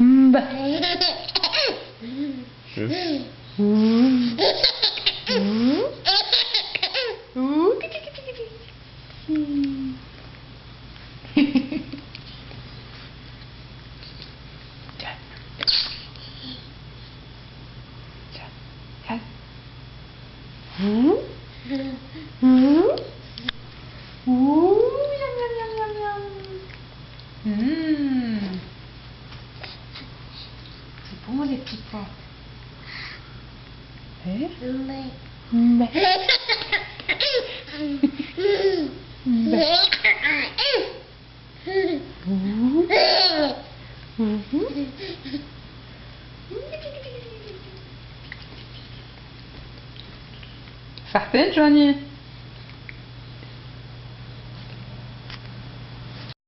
Mba. C'est bon les petits pois. Eh? Mba. Fartez, Johnny.